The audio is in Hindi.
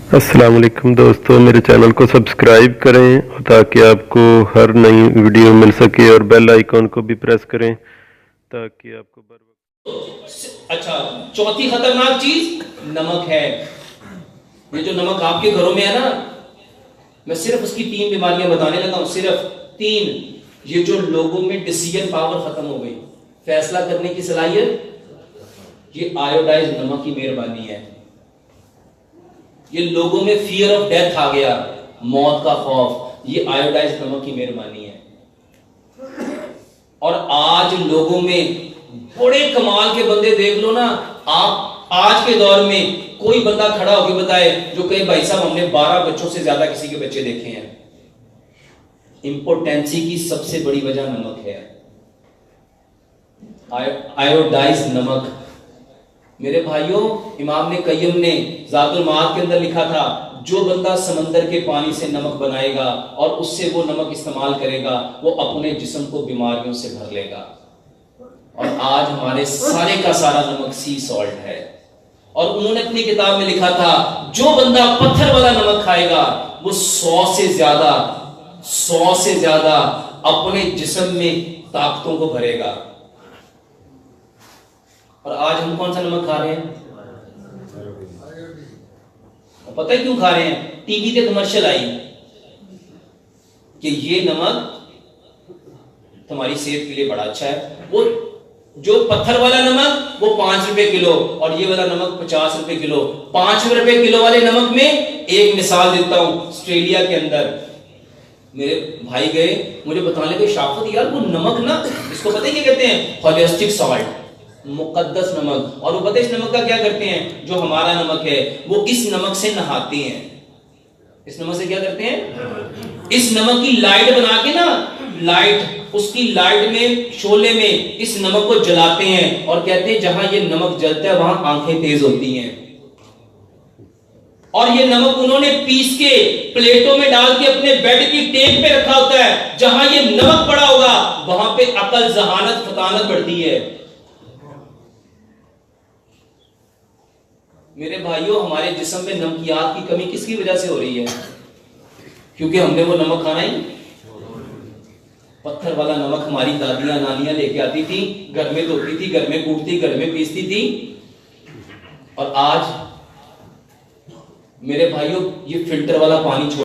अस्सलाम वालेकुम दोस्तों, मेरे चैनल को सब्सक्राइब करें ताकि आपको हर नई वीडियो मिल सके और बेल आइकॉन को भी प्रेस करें ताकि आपको बर वक्त। अच्छा, चौथी खतरनाक चीज नमक है। ये जो नमक आपके घरों में है ना, मैं सिर्फ उसकी 3 बीमारियां बताने लगा हूं, सिर्फ 3। ये जो लोगों में डिसीजन पावर खत्म हो गई, फैसला करने की सलाहियत, ये आयोडाइज नमक की मेहरबानी है। ये लोगों में फियर ऑफ डेथ आ गया, मौत का खौफ, ये आयोडाइज नमक की मेहरबानी है। और आज लोगों में बड़े कमाल के बंदे देख लो ना आप, आज के दौर में कोई बंदा खड़ा होकर बताए जो कहे भाई साहब हमने 12 बच्चों से ज्यादा किसी के बच्चे देखे हैं। इंपोर्टेंसी की सबसे बड़ी वजह नमक है, आयोडाइज नमक। मेरे भाइयों, इमाम ने कय्यम ने ज़ातुल माद के अंदर लिखा था, जो बंदा समंदर के पानी से नमक बनाएगा और उससे वो नमक इस्तेमाल करेगा, वो अपने जिस्म को बीमारियों से भर लेगा। और आज हमारे सारे का सारा नमक सी सॉल्ट है। और उन्होंने अपनी किताब में लिखा था, जो बंदा पत्थर वाला नमक खाएगा वो 100 से ज्यादा अपने जिस्म में ताकतों को भरेगा। और आज हम कौन सा नमक खा रहे हैं? पता है क्यों खा रहे हैं? टीवी पे कमर्शियल आई कि ये नमक तुम्हारी सेहत के लिए बड़ा अच्छा है। वो जो पत्थर वाला नमक वो 5 रुपए किलो, और ये वाला नमक 50 रुपए किलो। 5 रुपए किलो वाले नमक में एक मिसाल देता हूं, ऑस्ट्रेलिया के अंदर मेरे भाई गए, मुझे बताने लगे शाफत यार वो नमक ना, इसको पता है क्या कहते हैं? होलिस्टिक सॉल्ट, मुकद्दस नमक। और वो पता है इस नमक का क्या करते हैं? जो हमारा नमक है वो इस नमक से नहाते हैं। इस नमक से क्या करते हैं? इस नमक की लाइट बना के ना, लाइट, उसकी लाइट में, शोले में इस नमक को जलाते हैं और कहते हैं जहां ये नमक जलता है वहां आंखें तेज होती हैं। और ये नमक उन्होंने पीस के प्लेटों में डाल के अपने बेड की टेक पे रखा होता है। जहां ये नमक पड़ा होगा वहां पे अकल, जहानत, फतानत बढ़ती है। मेरे भाइयों, हमारे जिस्म में नमकियात की कमी किसकी वजह से हो रही है? क्योंकि हमने वो नमक खाना ही, पत्थर वाला नमक हमारी दादियां नानियां लेके आती थी, घर में धोती थी, घर में कूटती, घर में पीसती थी। और आज मेरे भाइयों ये फिल्टर वाला पानी छोड़